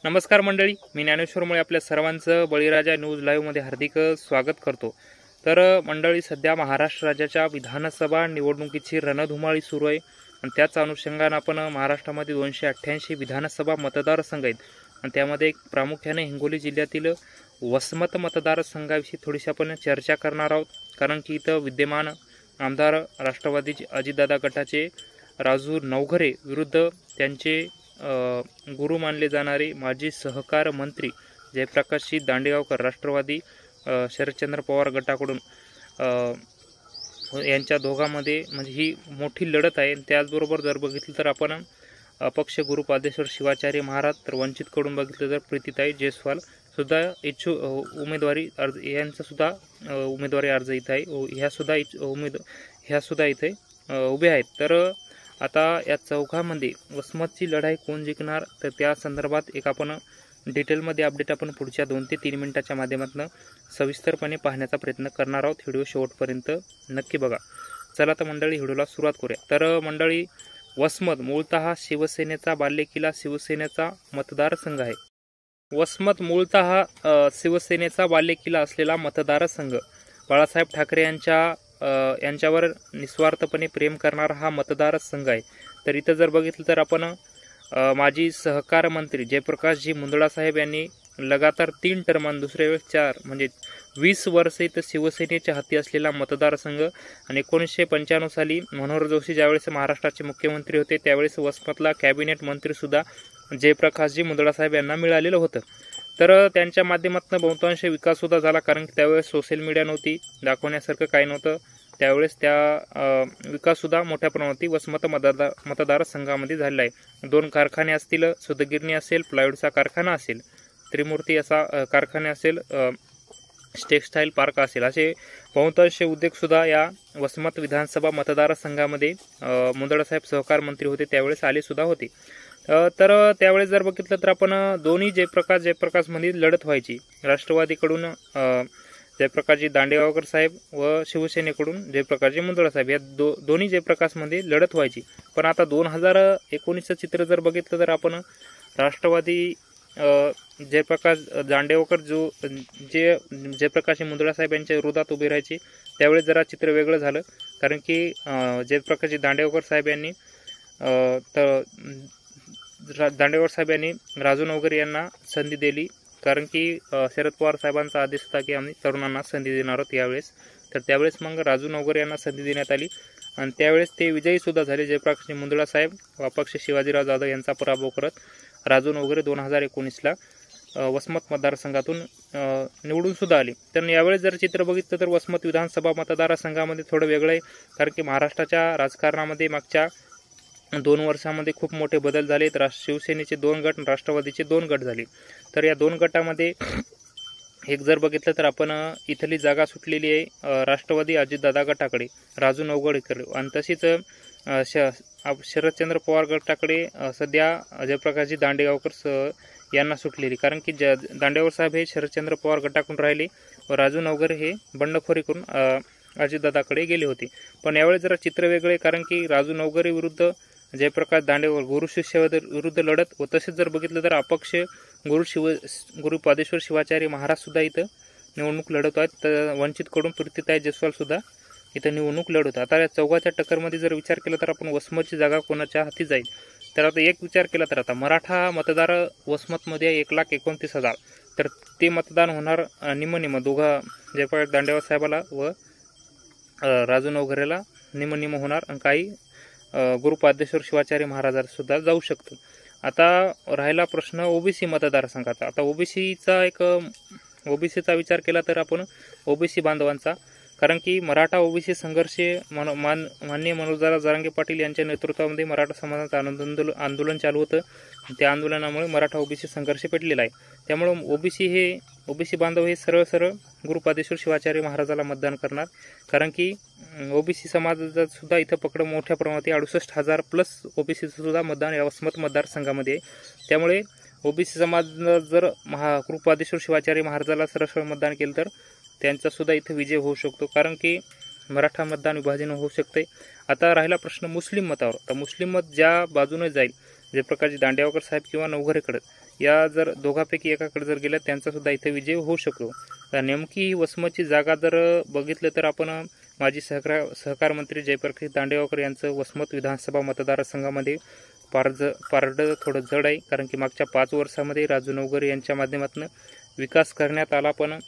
नमस्कार मंडळी, मी ज्ञानेश्वर मुळे आपल्या सर्वांचं बळीराजा न्यूज लाईव्हमध्ये हार्दिक स्वागत करतो। तर मंडळी, सध्या महाराष्ट्र राज्याच्या विधानसभा निवडणुकीची रणधुमाळी सुरू आहे आणि त्याच अनुषंगाने आपण महाराष्ट्रामध्ये 288 विधानसभा मतदारसंघ आहेत आणि त्यामध्ये एक प्रामुख्याने हिंगोली जिल्ह्यातील वसमत मतदारसंघाविषयी थोडीशी आपण चर्चा करणार आहोत। कारण की इथं विद्यमान आमदार राष्ट्रवादीचे अजितदादा गटाचे राजू नवघरे विरुद्ध त्यांचे गुरु मानले जाणारे माजी सहकार मंत्री जयप्रकाशजी दांडेगावकर राष्ट्रवादी शरदचंद्र पवार गटाकडून यांच्या दोघांमध्ये म्हणजे ही मोठी लढत आहे। त्याचबरोबर जर बघितलं तर आपण अपक्ष गुरुपादेश्वर शिवाचार्य महाराज, तर वंचितकडून बघितलं तर प्रीतीताई जयस्वाल सुद्धा उमेदवारी अर्ज यांचा सुद्धा उमेदवारी अर्ज इथं आहे। ह्या सुद्धा इथे उभे आहेत। तर आता या चौघांमध्ये वसमतची लढाई कोण जिंकणार, तर त्या संदर्भात एक आपण डिटेलमध्ये अपडेट आपण पुढच्या 2 ते 3 मिनिटाच्या माध्यमातून सविस्तरपणे पाहण्याचा प्रयत्न करणार आहोत। व्हिडिओ शेवटपर्यंत नक्की बघा। चला तर मंडळी, व्हिडिओला सुरुवात करूया। तर मंडळी, वसमत मूळतः शिवसेनेचा बालेकिल्ला, शिवसेनेचा मतदारसंघ आहे। वसमत मूळतः शिवसेनेचा बालेकिल्ला असलेला मतदारसंघ, बाळासाहेब ठाकरे यांच्यावर निस्वार्थपणे प्रेम करणारा हा मतदारसंघ आहे। तर इथं जर बघितलं तर आपण माजी सहकार मंत्री जयप्रकाशजी मुंदडा साहेब यांनी लगातार 3 टर्म आणि दुसऱ्या वेळेस 4 म्हणजे 20 वर्ष इथं शिवसेनेच्या हाती असलेला मतदारसंघ। आणि 1995 साली मनोहर जोशी ज्यावेळेस महाराष्ट्राचे मुख्यमंत्री होते त्यावेळेस वसमतला कॅबिनेट मंत्रीसुद्धा जयप्रकाशजी मुंदडा साहेब यांना मिळालेलं होतं। तर त्यांच्या माध्यमातून बहुतांश विकाससुद्धा झाला, कारण की त्यावेळेस सोशल मीडिया नव्हती, दाखवण्यासारखं काही नव्हतं। त्यावेळेस त्या विकाससुद्धा मोठ्या प्रमाणात वसमत मतदारसंघामध्ये झालेला आहे। 2 कारखाने असतील, सुतगिरणी असेल, प्लायवूडचा कारखाना असेल, त्रिमूर्ती असा कारखाने असेल, टेक्सटाईल पार्क असेल, असे बहुतांश उद्योगसुद्धा या वसमत विधानसभा मतदारसंघामध्ये मुंदडासाहेब सहकार मंत्री होते त्यावेळेस आलेसुद्धा होते। तर त्यावेळेस जर बघितलं तर आपण दोन्ही जयप्रकाशमध्ये लढत व्हायची। राष्ट्रवादीकडून जयप्रकाशजी दांडेगावकर साहेब व शिवसेनेकडून जयप्रकाशजी मुंदडा साहेब या दोन्ही जयप्रकाशमध्ये लढत व्हायची। पण आता 2019चं चित्र जर बघितलं तर आपण राष्ट्रवादी जयप्रकाश दांडेगावकर जे जयप्रकाशजी मुंदडा साहेब यांच्या विरोधात उभे राहायचे, त्यावेळेस जरा चित्र वेगळं झालं। कारण की जयप्रकाशजी दांडेगावकर साहेब यांनी राजू नवघरे यांना संधी दिली, कारण की शरद पवार साहेबांचा आदेश होता की आम्ही तरुणांना संधी देणार आहोत यावेळेस। तर त्यावेळेस मग राजू नवघरे यांना संधी देण्यात आली आणि त्यावेळेस ते विजयीसुद्धा झाले। जयप्रकाशजी मुंदडा साहेब अपक्ष शिवाजीराव जाधव यांचा पराभव करत राजू नवघरे 2019ला वसमत मतदारसंघातून निवडूनसुद्धा आले। तर यावेळेस जर चित्र बघितलं तर वसमत विधानसभा मतदारसंघामध्ये थोडं वेगळं आहे, कारण की महाराष्ट्राच्या राजकारणामध्ये मागच्या 2 वर्षामध्ये खूप मोठे बदल झाले। तर शिवसेनेचे 2 गट, राष्ट्रवादीचे 2 गट झाले। तर या 2 गटामध्ये एक जर बघितलं तर आपण इथली जागा सुटलेली आहे राष्ट्रवादी अजितदादा गटाकडे, राजू नवघरेकडे, आणि तशीच शरदचंद्र पवार गटाकडे सध्या जयप्रकाशजी दांडेगावकर यांना सुटलेली, कारण की दांडेगावकर साहेब हे शरदचंद्र पवार गटाकडून राहिले व राजू नवघरे हे बंडखोरी करून अजितदादाकडे गेले होते। पण यावेळी जरा चित्र वेगळे, कारण की राजू नवघरे विरुद्ध जयप्रकाश दांडेगावकर गुरु शिष्य विरुद्ध लढत, व तसेच जर बघितलं तर अपक्ष गुरुपादेश्वर शिवाचार्य महाराज सुद्धा इथं निवडणूक लढत आहेत। तर वंचितकडून प्रीतीताई जयस्वाल सुद्धा इथं निवडणूक लढत। आता या चौघाच्या टक्करमध्ये जर विचार केला तर आपण वसमतची जागा कोणाच्या हाती जाईल, तर आता एक विचार केला तर आता मराठा मतदार वसमतमध्ये 1,29,000, तर ते मतदान होणार निम दोघा जयप्रकाश दांडेगावकर साहेबाला व राजू नवघरेला निम होणार, आणि काही गुरुपादेश्वर शिवाचार्य महाराजांना सुद्धा जाऊ शकतो। आता राहिला प्रश्न ओबीसी मतदारसंघाचा। आता ओबीसीचा विचार केला तर आपण ओबीसी बांधवांचा, कारण की मराठा ओबीसी संघर्ष माननीय मनोजदादा जरांगे पाटील यांच्या नेतृत्वामध्ये मराठा समाजाचं आंदोलन चालू होतं। त्या आंदोलनामुळे मराठा ओबीसी संघर्ष पेटलेला आहे। त्यामुळे ओबीसी बांधव हे सरळ गुरुपादेश्वर शिवाचार्य महाराजाला मतदान करणार, कारण की ओबीसी समाजाचा सुद्धा इथं पकड मोठ्या प्रमाणात 68,000 प्लस ओबीसीचं सुद्धा मतदान या वसमत मतदारसंघामध्ये आहे। त्यामुळे ओबीसी समाज जर गुरुपादेश्वर शिवाचार्य महाराजाला सरळ मतदान केलं तर त्यांचा सुद्धा इथं विजय होऊ शकतो, कारण की मराठा मतदान विभाजन होऊ शकते। आता राहिला प्रश्न मुस्लिम मतावर। तर मुस्लिम मत ज्या बाजूने जाईल, जयप्रकाशजी दांडेगावकर साहेब किंवा नवघरेकडे, या जर दोघांपैकी एकाकडे जर गेलं त्यांचासुद्धा इथं विजय होऊ शकतो. तर नेमकी ही वसमतची जागा जर बघितलं तर आपण माजी सहकार मंत्री जयप्रकाश दांडेगावकर यांचं वसमत विधानसभा मतदारसंघामध्ये पारडं थोडं जड आहे, कारण की मागच्या 5 वर्षामध्ये राजू नवघरे यांच्या माध्यमातून विकास करण्यात आला, पण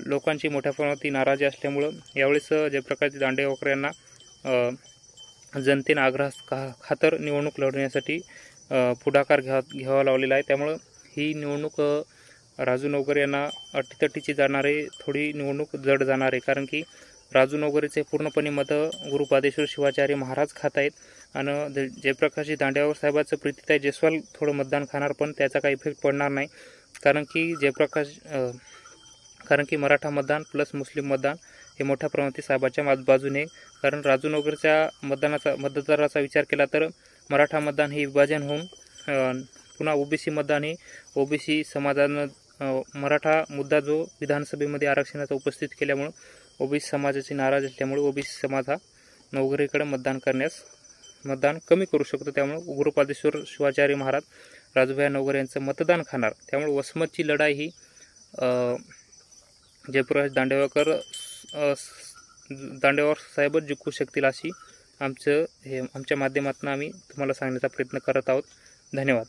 लोकांची मोठ्या प्रमाणात नाराजी असल्यामुळं यावेळेस जयप्रकाश दांडेगावकर यांना जनतेनं आग्रह खातर निवडणूक लढवण्यासाठी पुढाकार घ्यावा लावलेला आहे. त्यामुळं ही निवडणूक राजू नवघरे यांना अटीतटीची जाणारे थोडी निवडणूक जड जाणार आहे, कारण की राजू नवघरेचे पूर्णपणे मतं गुरुपादेश्वर शिवाचार्य महाराज खात आहेत आणि जयप्रकाश दांडेगावकर साहेबाचं प्रीतीताई जयस्वाल थोडं मतदान खाणार, पण त्याचा काही इफेक्ट पडणार नाही, कारण की मराठा मतदान प्लस मुस्लिम मतदान हे मोठ्या प्रमाणात साहेबाच्या बाजूने, कारण राजू नवघरेच्या मतदाराचा विचार केला तर मराठा मतदान हे विभाजन होऊन पुन्हा ओबीसी मतदान हे ओबीसी समाजानं मराठा मुद्दा जो विधानसभेमध्ये आरक्षणाचा उपस्थित केल्यामुळं ओबीसी समाजाची नाराज असल्यामुळे ओबीसी समाज हा नवघरेकडे मतदान कमी करू शकतो. त्यामुळे गुरुपादेश्वर शिवाचार्य महाराज राजूभाई नवघरे यांचं मतदान खाणार. त्यामुळे वसमतची लढाई ही जयप्रकाश दांडेगावकर साहेबच जिंकू शकतील अशी आमच्या माध्यमातून आम्ही तुम्हाला सांगण्याचा प्रयत्न करत आहोत. धन्यवाद.